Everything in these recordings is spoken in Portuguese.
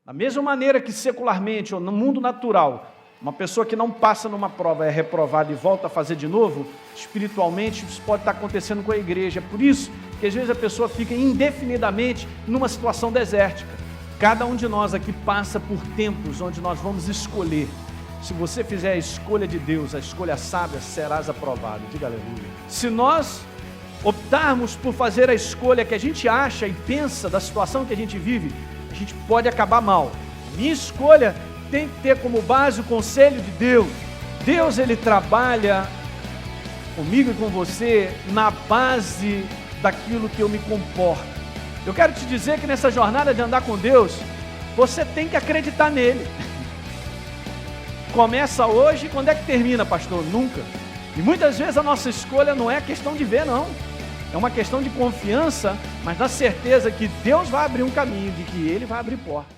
Da mesma maneira que secularmente, ou no mundo natural, uma pessoa que não passa numa prova é reprovada e volta a fazer de novo, espiritualmente isso pode estar acontecendo com a igreja. É por isso que às vezes a pessoa fica indefinidamente numa situação desértica. Cada um de nós aqui passa por tempos onde nós vamos escolher. Se você fizer a escolha de Deus, a escolha sábia, serás aprovado. Diga aleluia. Se nós optarmos por fazer a escolha que a gente acha e pensa da situação que a gente vive, a gente pode acabar mal. Minha escolha tem que ter como base o conselho de Deus. Deus, Ele trabalha comigo e com você na base daquilo que eu me comporto. Eu quero te dizer que nessa jornada de andar com Deus, você tem que acreditar nele. Começa hoje, quando é que termina, pastor? Nunca. E muitas vezes a nossa escolha não é questão de ver, não. É uma questão de confiança, mas na certeza que Deus vai abrir um caminho, de que Ele vai abrir porta.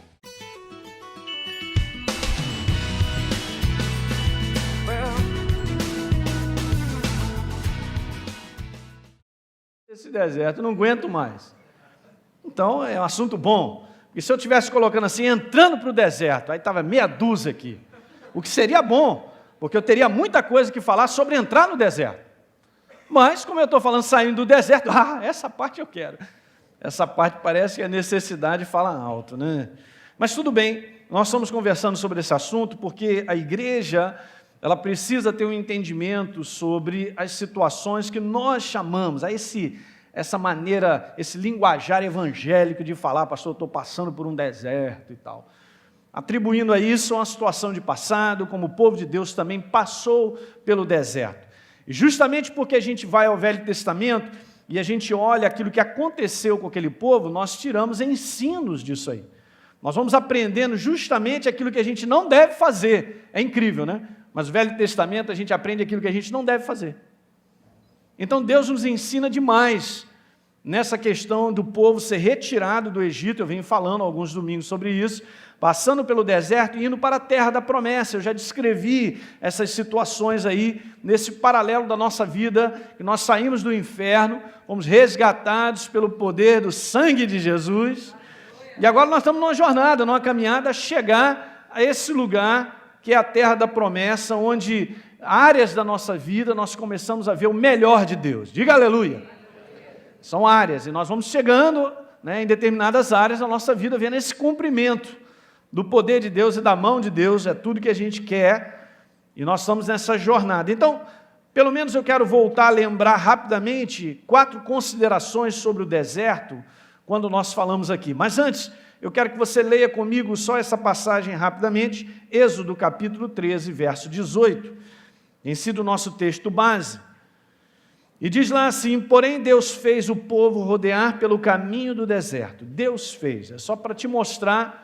Esse deserto, eu não aguento mais. Então, é um assunto bom. E se eu estivesse colocando assim, entrando para o deserto, aí estava meia dúzia aqui. O que seria bom, porque eu teria muita coisa que falar sobre entrar no deserto. Mas, como eu estou falando saindo do deserto, essa parte eu quero. Essa parte parece que a necessidade fala alto, né? Mas tudo bem, nós estamos conversando sobre esse assunto porque a igreja, ela precisa ter um entendimento sobre as situações que nós chamamos, essa maneira, esse linguajar evangélico de falar, pastor, eu estou passando por um deserto e tal. Atribuindo a isso uma situação de passado, como o povo de Deus também passou pelo deserto. E justamente porque a gente vai ao Velho Testamento e a gente olha aquilo que aconteceu com aquele povo, nós tiramos ensinos disso aí. Nós vamos aprendendo justamente aquilo que a gente não deve fazer. É incrível, né? Mas no Velho Testamento a gente aprende aquilo que a gente não deve fazer. Então Deus nos ensina demais nessa questão do povo ser retirado do Egito. Eu venho falando alguns domingos sobre isso, passando pelo deserto e indo para a terra da promessa. Eu já descrevi essas situações aí, nesse paralelo da nossa vida, que nós saímos do inferno, fomos resgatados pelo poder do sangue de Jesus, e agora nós estamos numa jornada, numa caminhada a chegar a esse lugar, que é a terra da promessa, onde áreas da nossa vida nós começamos a ver o melhor de Deus. Diga aleluia. São áreas, e nós vamos chegando, né, em determinadas áreas da nossa vida, vendo esse cumprimento do poder de Deus e da mão de Deus, é tudo que a gente quer, e nós estamos nessa jornada. Então, pelo menos eu quero voltar a lembrar rapidamente 4 considerações sobre o deserto, quando nós falamos aqui. Mas antes, eu quero que você leia comigo só essa passagem rapidamente, Êxodo capítulo 13, verso 18, tem sido o nosso texto base. E diz lá assim: porém Deus fez o povo rodear pelo caminho do deserto. Deus fez, é só para te mostrar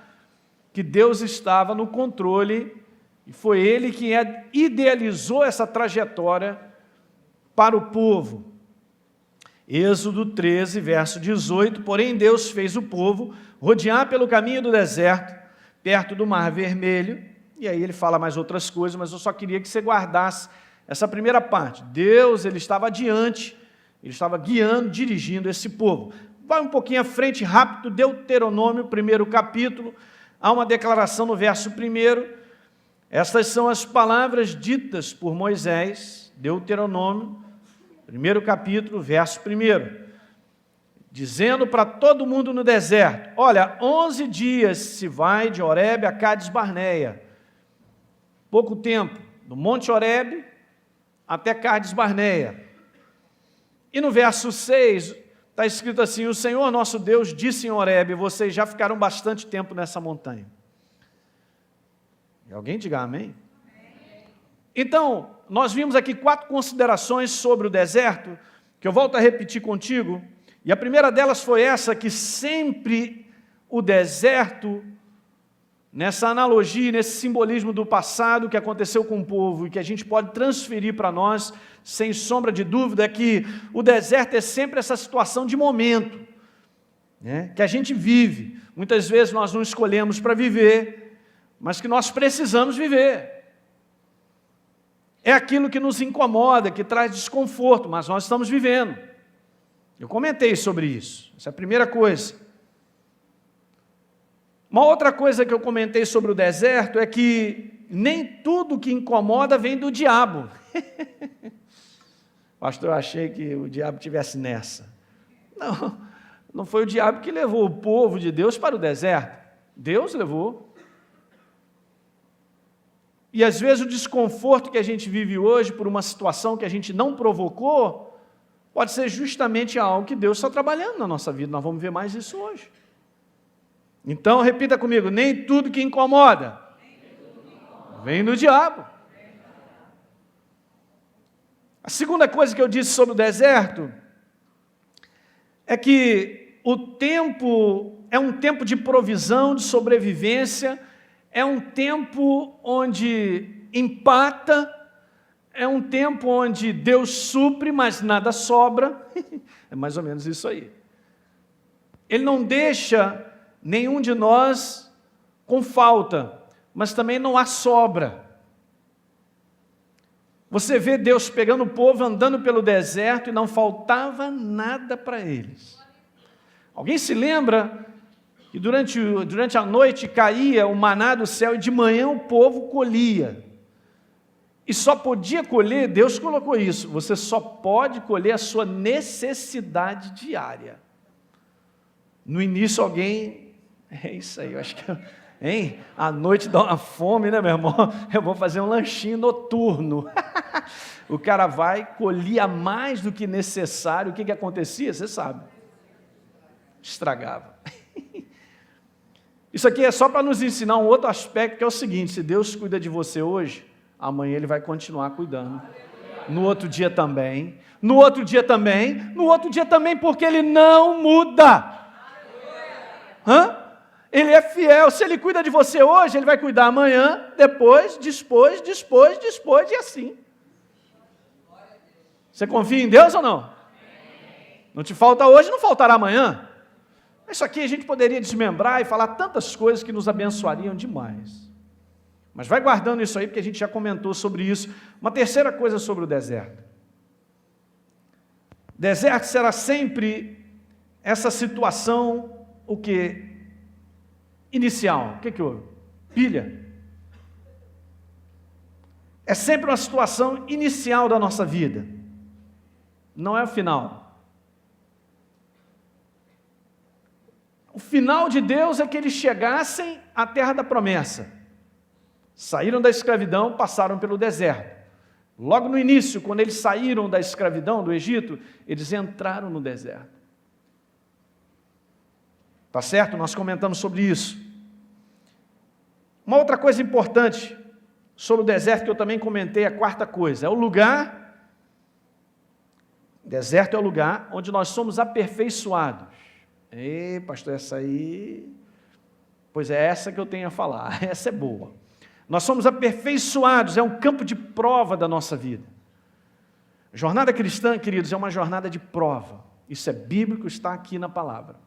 que Deus estava no controle, e foi Ele que idealizou essa trajetória para o povo. Êxodo 13, verso 18, porém Deus fez o povo rodear pelo caminho do deserto, perto do Mar Vermelho, e aí ele fala mais outras coisas, mas eu só queria que você guardasse essa primeira parte. Deus, Ele estava adiante, Ele estava guiando, dirigindo esse povo. Vai um pouquinho à frente, rápido, Deuteronômio, 1º capítulo, há uma declaração no verso 1, estas são as palavras ditas por Moisés, Deuteronômio, 1º capítulo, verso 1, dizendo para todo mundo no deserto: olha, 11 dias se vai de Horebe a Cádiz Barneia, pouco tempo, do Monte Horebe até Cádiz Barneia. E no verso 6, está escrito assim: o Senhor nosso Deus disse em Horebe, vocês já ficaram bastante tempo nessa montanha. E alguém diga amém? Então, nós vimos aqui 4 considerações sobre o deserto, que eu volto a repetir contigo, e a primeira delas foi essa, que sempre o deserto, nessa analogia, nesse simbolismo do passado que aconteceu com o povo, e que a gente pode transferir para nós, sem sombra de dúvida, é que o deserto é sempre essa situação de momento, né, que a gente vive. Muitas vezes nós não escolhemos para viver, mas que nós precisamos viver. É aquilo que nos incomoda, que traz desconforto, mas nós estamos vivendo. Eu comentei sobre isso. Essa é a primeira coisa. Uma outra coisa que eu comentei sobre o deserto é que nem tudo que incomoda vem do diabo. Pastor, eu achei que o diabo estivesse nessa. Não foi o diabo que levou o povo de Deus para o deserto. Deus levou. E às vezes o desconforto que a gente vive hoje por uma situação que a gente não provocou, pode ser justamente algo que Deus está trabalhando na nossa vida. Nós vamos ver mais isso hoje. Então, repita comigo, nem tudo que incomoda vem do diabo. A segunda coisa que eu disse sobre o deserto é que o tempo é um tempo de provisão, de sobrevivência, é um tempo onde empata, é um tempo onde Deus supre, mas nada sobra. É mais ou menos isso aí. Ele não deixa nenhum de nós com falta, mas também não há sobra. Você vê Deus pegando o povo, andando pelo deserto e não faltava nada para eles. Alguém se lembra que durante a noite caía o maná do céu e de manhã o povo colhia. E só podia colher, Deus colocou isso, você só pode colher a sua necessidade diária. No início alguém, é isso aí, eu acho que, hein? À noite dá uma fome, né, meu irmão? Eu vou fazer um lanchinho noturno. O cara vai, colhia mais do que necessário, o que acontecia? Você sabe. Estragava. Isso aqui é só para nos ensinar um outro aspecto, que é o seguinte: se Deus cuida de você hoje, amanhã Ele vai continuar cuidando. No outro dia também, no outro dia também, no outro dia também, porque Ele não muda. Ele é fiel. Se Ele cuida de você hoje, Ele vai cuidar amanhã, depois e assim. Você confia em Deus ou não? Não te falta hoje, não faltará amanhã. Isso aqui a gente poderia desmembrar e falar tantas coisas que nos abençoariam demais. Mas vai guardando isso aí, porque a gente já comentou sobre isso. Uma terceira coisa sobre o deserto. Deserto será sempre essa situação, o quê? Inicial. O que houve? Pilha. É sempre uma situação inicial da nossa vida. Não é o final. O final de Deus é que eles chegassem à terra da promessa. Saíram da escravidão, passaram pelo deserto. Logo no início, quando eles saíram da escravidão do Egito, eles entraram no deserto. Tá certo? Nós comentamos sobre isso. Uma outra coisa importante sobre o deserto que eu também comentei, a quarta coisa, é o lugar. Deserto é o lugar onde nós somos aperfeiçoados. Ei, pastor, essa aí... Pois é essa que eu tenho a falar, essa é boa. Nós somos aperfeiçoados, é um campo de prova da nossa vida. Jornada cristã, queridos, é uma jornada de prova. Isso é bíblico, está aqui na palavra.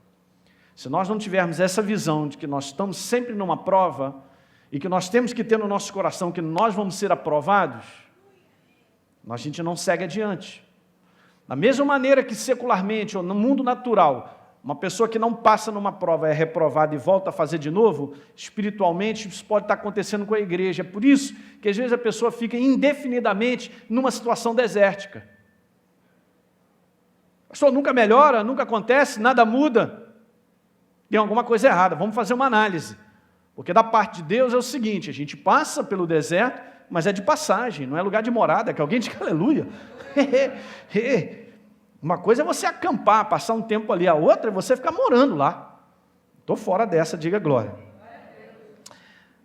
Se nós não tivermos essa visão de que nós estamos sempre numa prova e que nós temos que ter no nosso coração que nós vamos ser aprovados, a gente não segue adiante. Da mesma maneira que secularmente ou no mundo natural, uma pessoa que não passa numa prova é reprovada e volta a fazer de novo, espiritualmente isso pode estar acontecendo com a igreja. É por isso que às vezes a pessoa fica indefinidamente numa situação desértica. A pessoa nunca melhora, nunca acontece, nada muda. Tem alguma coisa errada, vamos fazer uma análise. Porque da parte de Deus é o seguinte, a gente passa pelo deserto, mas é de passagem, não é lugar de morada, que alguém diga aleluia. Uma coisa é você acampar, passar um tempo ali, a outra é você ficar morando lá. Estou fora dessa, diga glória.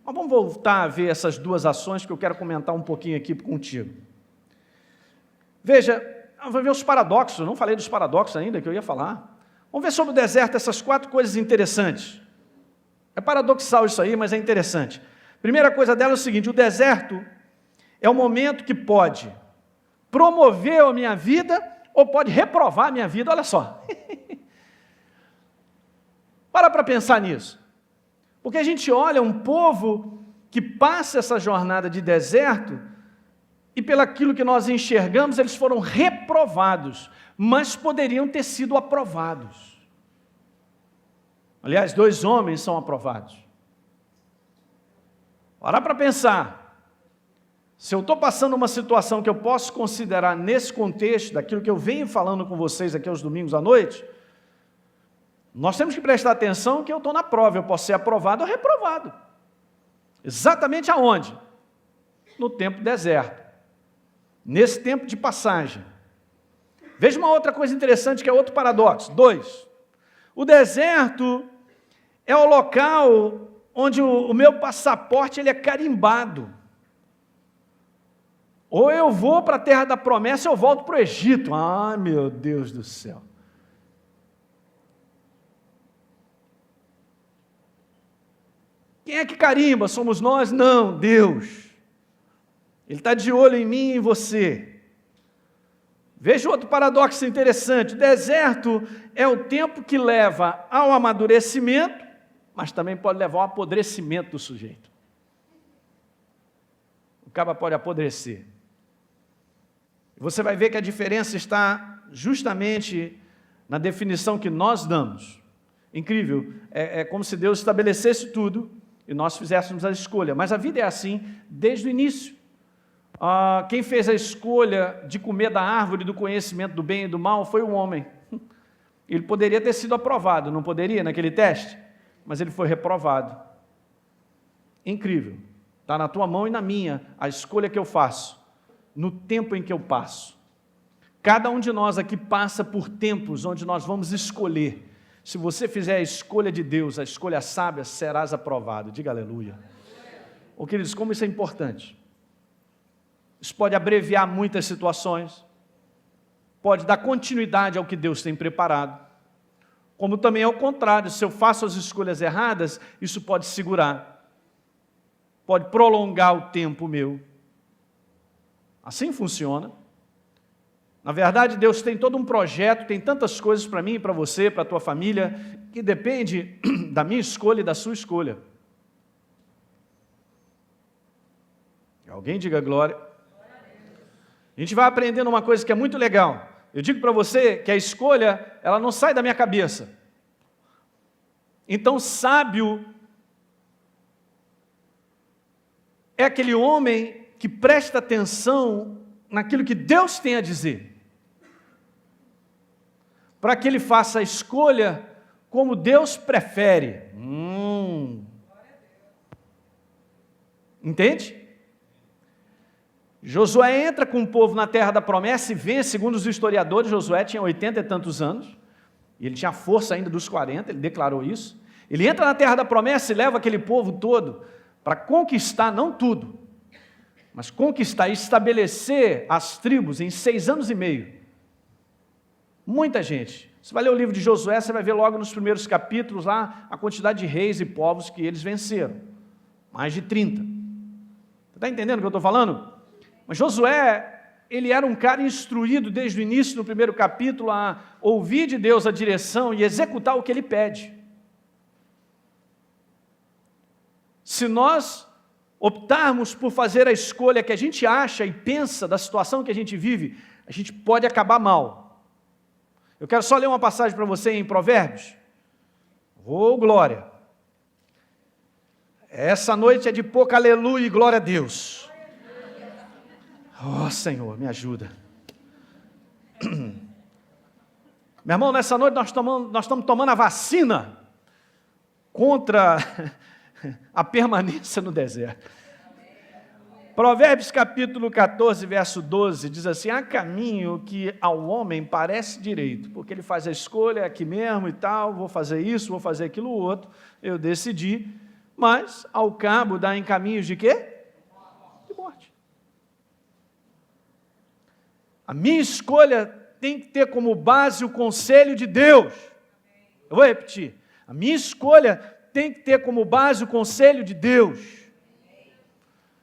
Mas vamos voltar a ver essas duas ações que eu quero comentar um pouquinho aqui contigo. Veja, vamos ver os paradoxos, eu não falei dos paradoxos ainda, que eu ia falar. Vamos ver sobre o deserto essas 4 coisas interessantes. É paradoxal isso aí, mas é interessante. Primeira coisa dela é o seguinte, o deserto é o momento que pode promover a minha vida ou pode reprovar a minha vida, olha só. Para pensar nisso. Porque a gente olha um povo que passa essa jornada de deserto e pelaquilo que nós enxergamos, eles foram reprovados, mas poderiam ter sido aprovados. Aliás, 2 homens são aprovados. Para para pensar. Se eu estou passando uma situação que eu posso considerar nesse contexto, daquilo que eu venho falando com vocês aqui aos domingos à noite, nós temos que prestar atenção que eu estou na prova, eu posso ser aprovado ou reprovado. Exatamente aonde? No tempo deserto. Nesse tempo de passagem. Veja uma outra coisa interessante que é outro paradoxo. 2. O deserto é o local onde o meu passaporte ele é carimbado. Ou eu vou para a terra da promessa ou eu volto para o Egito. Ai, meu Deus do céu. Quem é que carimba? Somos nós? Não, Deus. Ele está de olho em mim e em você. Veja outro paradoxo interessante. O deserto é o tempo que leva ao amadurecimento, mas também pode levar ao apodrecimento do sujeito. O cara pode apodrecer. Você vai ver que a diferença está justamente na definição que nós damos. Incrível. É como se Deus estabelecesse tudo e nós fizéssemos a escolha. Mas a vida é assim desde o início. Quem fez a escolha de comer da árvore do conhecimento do bem e do mal foi o homem. Ele poderia ter sido aprovado, não poderia, naquele teste? Mas ele foi reprovado. Incrível. Está na tua mão e na minha a escolha que eu faço, no tempo em que eu passo. Cada um de nós aqui passa por tempos onde nós vamos escolher. Se você fizer a escolha de Deus, a escolha sábia, serás aprovado. Diga aleluia. Ô queridos, como isso é importante. Isso pode abreviar muitas situações, pode dar continuidade ao que Deus tem preparado, como também ao contrário, se eu faço as escolhas erradas, isso pode segurar, pode prolongar o tempo meu. Assim funciona. Na verdade, Deus tem todo um projeto, tem tantas coisas para mim e para você, para a tua família, que depende da minha escolha e da sua escolha. Alguém diga glória. A gente vai aprendendo uma coisa que é muito legal. Eu digo para você que a escolha, ela não sai da minha cabeça. Então, sábio é aquele homem que presta atenção naquilo que Deus tem a dizer. Para que ele faça a escolha como Deus prefere. Entende? Josué entra com o povo na terra da promessa e vence, segundo os historiadores, Josué tinha 80 e tantos anos, e ele tinha força ainda dos 40, ele declarou isso. Ele entra na terra da promessa e leva aquele povo todo para conquistar, não tudo, mas conquistar e estabelecer as tribos em 6 anos e meio. Muita gente. Você vai ler o livro de Josué, você vai ver logo nos primeiros capítulos lá a quantidade de reis e povos que eles venceram. Mais de 30. Você está entendendo o que eu estou falando? Mas Josué, ele era um cara instruído desde o início, no primeiro capítulo, a ouvir de Deus a direção e executar o que ele pede. Se nós optarmos por fazer a escolha que a gente acha e pensa da situação que a gente vive, a gente pode acabar mal. Eu quero só ler uma passagem para você em Provérbios. Oh, glória! Essa noite é de pouco aleluia e glória a Deus. Oh, Senhor, me ajuda. Meu irmão, nessa noite nós estamos tomando a vacina contra a permanência no deserto. Provérbios capítulo 14, verso 12, diz assim: há caminho que ao homem parece direito, porque ele faz a escolha aqui mesmo e tal, vou fazer isso, vou fazer aquilo outro, eu decidi, mas ao cabo dá em caminhos de quê? De morte. A minha escolha tem que ter como base o conselho de Deus. Eu vou repetir. A minha escolha tem que ter como base o conselho de Deus.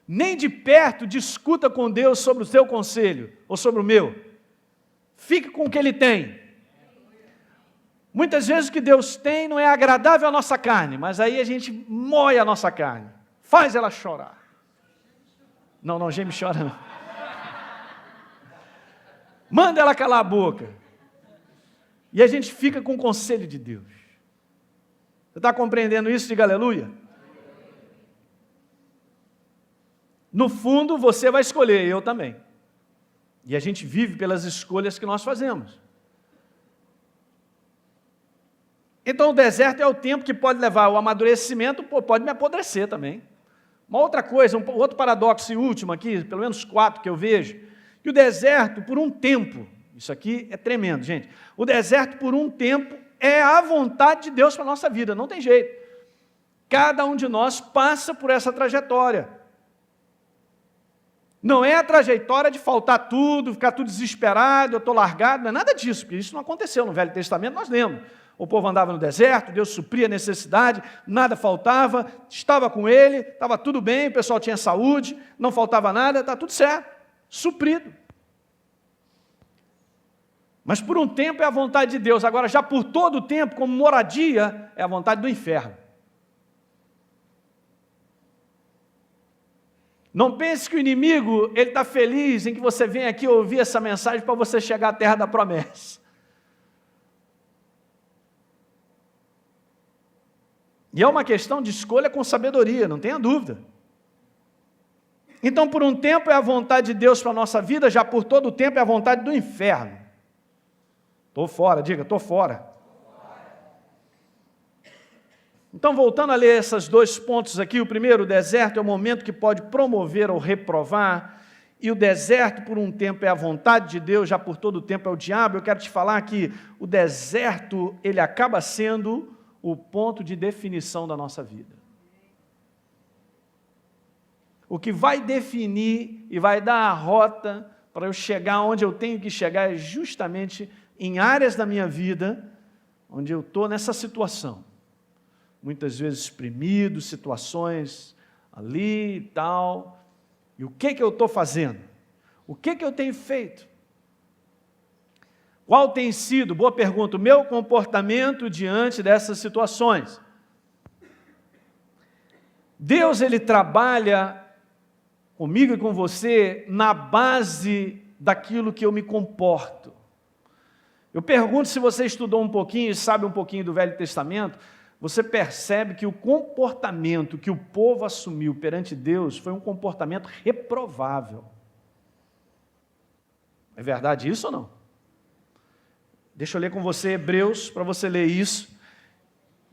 Nem de perto discuta com Deus sobre o seu conselho ou sobre o meu. Fique com o que Ele tem. Muitas vezes o que Deus tem não é agradável à nossa carne, mas aí a gente moe a nossa carne, faz ela chorar. Não, geme chora não. Manda ela calar a boca. E a gente fica com o conselho de Deus. Você está compreendendo isso? Diga aleluia. No fundo, você vai escolher, eu também. E a gente vive pelas escolhas que nós fazemos. Então, o deserto é o tempo que pode levar ao amadurecimento, pode me apodrecer também. Uma outra coisa, outro paradoxo e último aqui, pelo menos 4 que eu vejo, que o deserto, por um tempo, isso aqui é tremendo, gente, o deserto, por um tempo, é a vontade de Deus para a nossa vida, não tem jeito. Cada um de nós passa por essa trajetória. Não é a trajetória de faltar tudo, ficar tudo desesperado, eu estou largado, não é nada disso, porque isso não aconteceu no Velho Testamento, nós lemos. O povo andava no deserto, Deus supria a necessidade, nada faltava, estava com ele, estava tudo bem, o pessoal tinha saúde, não faltava nada, está tudo certo, suprido. Mas por um tempo é a vontade de Deus, agora já por todo o tempo, como moradia, é a vontade do inferno. Não pense que o inimigo, ele está feliz em que você venha aqui ouvir essa mensagem para você chegar à terra da promessa. E é uma questão de escolha com sabedoria, não tenha dúvida. Então, por um tempo é a vontade de Deus para a nossa vida, já por todo o tempo é a vontade do inferno. Estou fora, diga, estou fora. Então, voltando a ler esses 2 pontos aqui, o primeiro, o deserto é o momento que pode promover ou reprovar, e o deserto, por um tempo, é a vontade de Deus, já por todo o tempo é o diabo. Eu quero te falar que o deserto, ele acaba sendo o ponto de definição da nossa vida. O que vai definir e vai dar a rota para eu chegar onde eu tenho que chegar é justamente em áreas da minha vida onde eu estou nessa situação. Muitas vezes exprimido, situações ali e tal. E o que eu estou fazendo? O que eu tenho feito? Qual tem sido, boa pergunta, o meu comportamento diante dessas situações? Deus, ele trabalha comigo e com você na base daquilo que eu me comporto. Eu pergunto, se você estudou um pouquinho e sabe um pouquinho do Velho Testamento, você percebe que o comportamento que o povo assumiu perante Deus foi um comportamento reprovável. É verdade isso ou não? Deixa eu ler com você Hebreus, para você ler isso,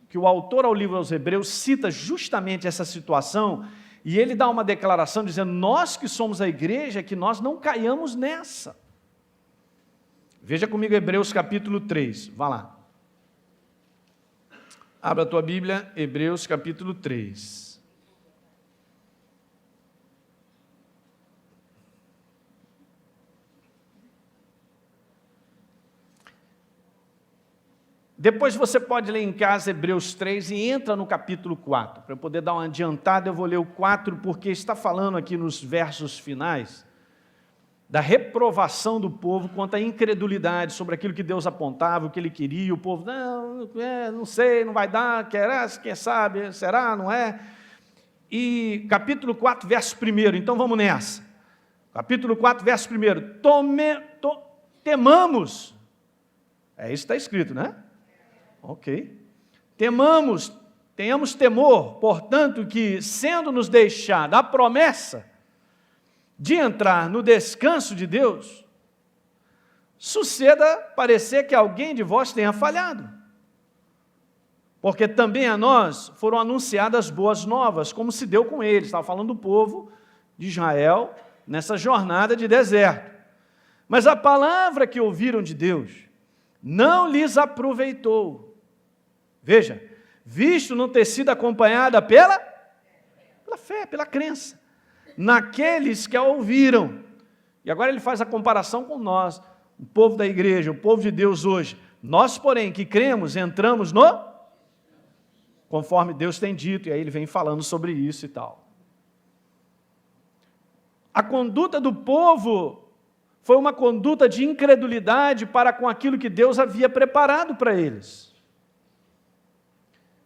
que o autor ao livro aos Hebreus cita justamente essa situação, e ele dá uma declaração dizendo, nós que somos a igreja, que nós não caiamos nessa. Veja comigo Hebreus capítulo 3, vá lá. Abra a tua Bíblia, Hebreus capítulo 3. Depois você pode ler em casa Hebreus 3 e entra no capítulo 4. Para eu poder dar uma adiantada, eu vou ler o 4, porque está falando aqui nos versos finais da reprovação do povo quanto à incredulidade sobre aquilo que Deus apontava, o que ele queria. O povo, não sei, não vai dar, quem sabe, será, não é? E capítulo 4, verso 1, então vamos nessa. Capítulo 4, verso 1, temamos, isso que está escrito, né? Ok. Tenhamos temor, portanto, que, sendo-nos deixada a promessa de entrar no descanso de Deus, suceda parecer que alguém de vós tenha falhado. Porque também a nós foram anunciadas boas novas, como se deu com eles. Estava falando do povo de Israel nessa jornada de deserto. Mas a palavra que ouviram de Deus não lhes aproveitou. Veja, visto não ter sido acompanhada pela fé, pela crença, naqueles que a ouviram. E agora ele faz a comparação com nós, o povo da igreja, o povo de Deus hoje. Nós, porém, que cremos, entramos conforme Deus tem dito, e aí ele vem falando sobre isso e tal. A conduta do povo foi uma conduta de incredulidade para com aquilo que Deus havia preparado para eles.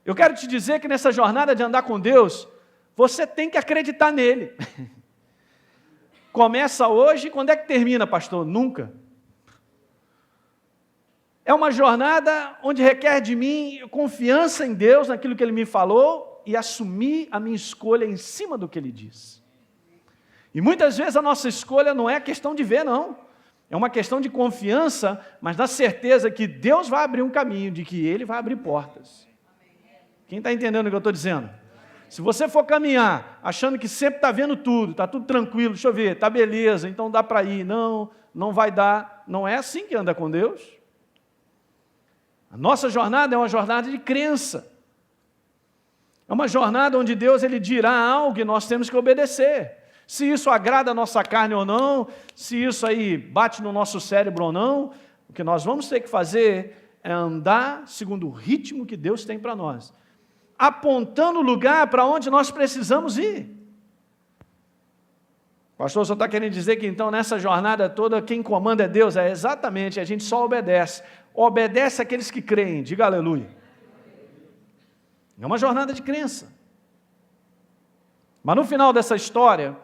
Eu quero te dizer que nessa jornada de andar com Deus, você tem que acreditar nele. Começa hoje, quando é que termina, pastor? Nunca. É uma jornada onde requer de mim confiança em Deus, naquilo que Ele me falou, e assumir a minha escolha em cima do que Ele disse. E muitas vezes a nossa escolha não é questão de ver, não. É uma questão de confiança, mas na certeza que Deus vai abrir um caminho, de que Ele vai abrir portas. Quem está entendendo o que eu estou dizendo? Se você for caminhar achando que sempre está vendo tudo, está tudo tranquilo, deixa eu ver, está beleza, então dá para ir. Não, não vai dar. Não é assim que anda com Deus. A nossa jornada é uma jornada de crença. É uma jornada onde Deus ele dirá algo e nós temos que obedecer. Se isso agrada a nossa carne ou não, se isso aí bate no nosso cérebro ou não, o que nós vamos ter que fazer é andar segundo o ritmo que Deus tem para nós, apontando o lugar para onde nós precisamos ir. Pastor, só está querendo dizer que então nessa jornada toda quem comanda é Deus? É exatamente, a gente só obedece. Obedece àqueles que creem, diga aleluia. É uma jornada de crença. Mas no final dessa história,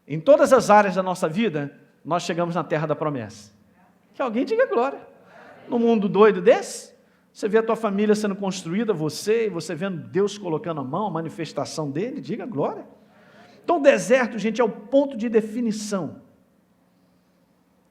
em todas as áreas da nossa vida, nós chegamos na terra da promessa. Que alguém diga glória. No mundo doido desse, você vê a tua família sendo construída, você vendo Deus colocando a mão, a manifestação dele, diga glória. Então o deserto, gente, é o ponto de definição.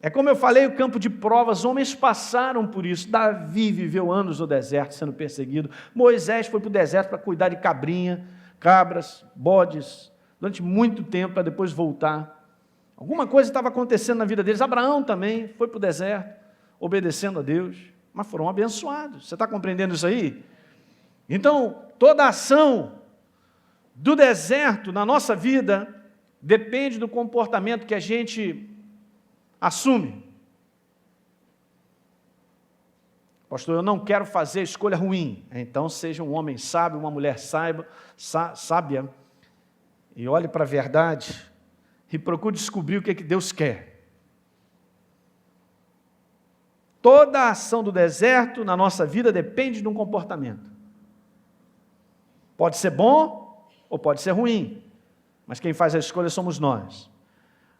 É como eu falei, o campo de provas, homens passaram por isso. Davi viveu anos no deserto sendo perseguido. Moisés foi para o deserto para cuidar de cabrinha, cabras, bodes, durante muito tempo, para depois voltar. Alguma coisa estava acontecendo na vida deles. Abraão também foi para o deserto, obedecendo a Deus, mas foram abençoados. Você está compreendendo isso aí? Então, toda a ação do deserto na nossa vida depende do comportamento que a gente assume. Pastor, eu não quero fazer escolha ruim. Então seja um homem sábio, uma mulher sábia, e olhe para a verdade e procure descobrir o que Deus quer. Toda a ação do deserto na nossa vida depende de um comportamento. Pode ser bom ou pode ser ruim, mas quem faz a escolha somos nós.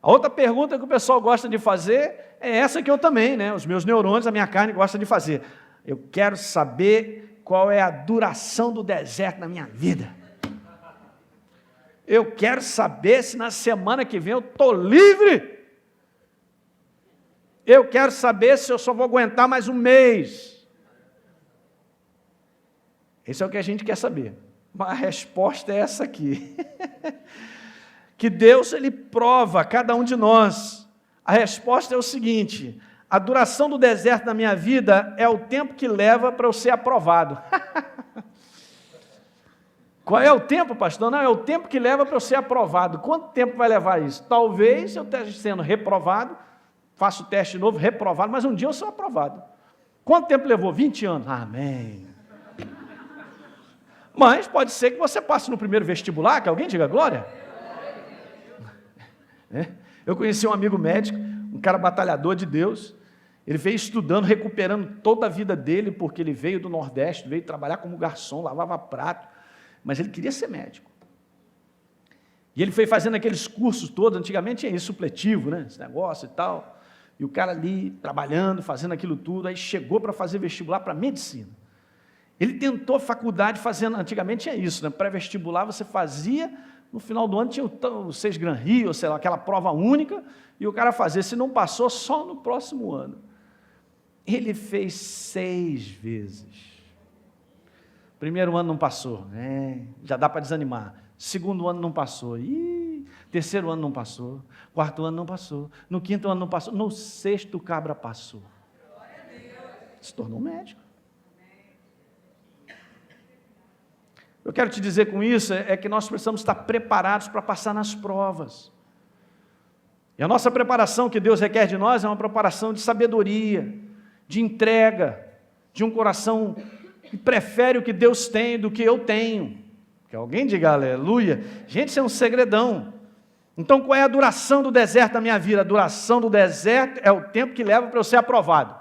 A outra pergunta que o pessoal gosta de fazer é essa que eu também, né? Os meus neurônios, a minha carne gosta de fazer. Eu quero saber qual é a duração do deserto na minha vida. Eu quero saber se na semana que vem eu estou livre. Eu quero saber se eu só vou aguentar mais um mês. Esse é o que a gente quer saber. Mas a resposta é essa aqui. Que Deus, Ele prova a cada um de nós. A resposta é o seguinte: a duração do deserto na minha vida é o tempo que leva para eu ser aprovado. Qual é o tempo, pastor? Não, é o tempo que leva para eu ser aprovado. Quanto tempo vai levar isso? Talvez eu esteja sendo reprovado, faço o teste de novo, reprovado, mas um dia eu sou aprovado. Quanto tempo levou? 20 anos. Amém. Mas pode ser que você passe no primeiro vestibular, que alguém diga glória. Eu conheci um amigo médico, um cara batalhador de Deus. Ele veio estudando, recuperando toda a vida dele, porque ele veio do Nordeste, veio trabalhar como garçom, lavava prato, mas ele queria ser médico. E ele foi fazendo aqueles cursos todos, antigamente tinha isso, supletivo, né? Esse negócio e tal. E o cara ali, trabalhando, fazendo aquilo tudo, aí chegou para fazer vestibular para medicina. Ele tentou faculdade fazendo, antigamente tinha isso, né? Pré-vestibular você fazia, no final do ano tinha o 6 Gran Rio, ou sei lá, aquela prova única, e o cara fazia, se não passou, só no próximo ano. Ele fez 6 vezes. Primeiro ano não passou, já dá para desanimar. Segundo ano não passou, terceiro ano não passou, quarto ano não passou, no quinto ano não passou, no sexto o cabra passou. Se tornou médico. Eu quero te dizer com isso é que nós precisamos estar preparados para passar nas provas. E a nossa preparação que Deus requer de nós é uma preparação de sabedoria, de entrega, de um coração que prefere o que Deus tem do que eu tenho. Que alguém diga aleluia. Gente, isso é um segredão. Então, qual é a duração do deserto da minha vida? A duração do deserto é o tempo que leva para eu ser aprovado.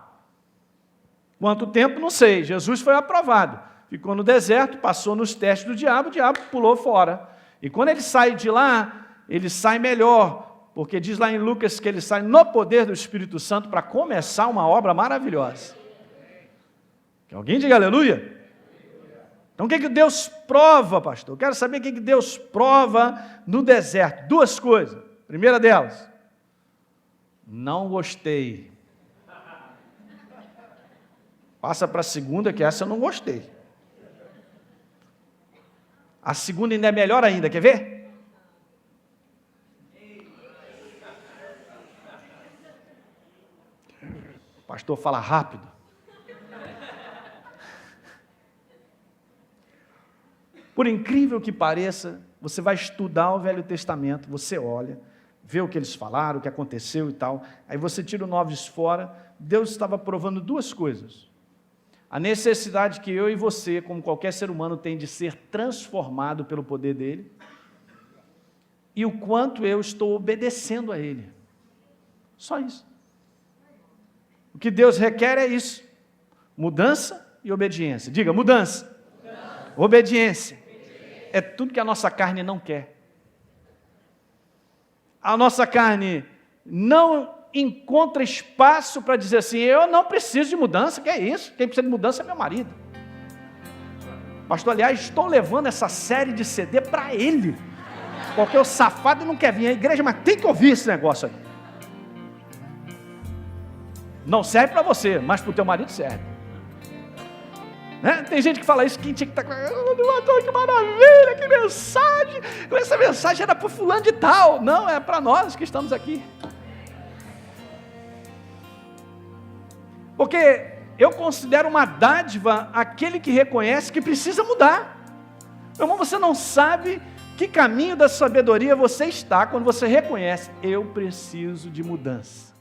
Quanto tempo? Não sei. Jesus foi aprovado. Ficou no deserto, passou nos testes do diabo, o diabo pulou fora. E quando ele sai de lá, ele sai melhor, porque diz lá em Lucas que ele sai no poder do Espírito Santo para começar uma obra maravilhosa. Que alguém diga aleluia? Então o que Deus prova, pastor? Eu quero saber o que Deus prova no deserto. 2 coisas. Primeira delas, não gostei. Passa para a segunda, que essa eu não gostei. A segunda ainda é melhor ainda, quer ver? O pastor fala rápido. Por incrível que pareça, você vai estudar o Velho Testamento, você olha, vê o que eles falaram, o que aconteceu e tal, aí você tira o noves fora. Deus estava provando duas coisas. A necessidade que eu e você, como qualquer ser humano, tem de ser transformado pelo poder dele, e o quanto eu estou obedecendo a ele. Só isso. O que Deus requer é isso: mudança e obediência. Diga, mudança. Obediência. É tudo que a nossa carne não quer. A nossa carne não encontra espaço para dizer assim: eu não preciso de mudança. Que é isso? Quem precisa de mudança é meu marido. Pastor, aliás, estou levando essa série de CD para ele, porque o safado não quer vir à igreja, mas tem que ouvir esse negócio aí. Não serve para você, mas para o teu marido serve. Né? Tem gente que fala isso, quem tinha que estar com... que maravilha, que mensagem, essa mensagem era para o fulano de tal. Não, é para nós que estamos aqui. Porque eu considero uma dádiva aquele que reconhece que precisa mudar. Meu irmão, você não sabe que caminho da sabedoria você está quando você reconhece: eu preciso de mudança.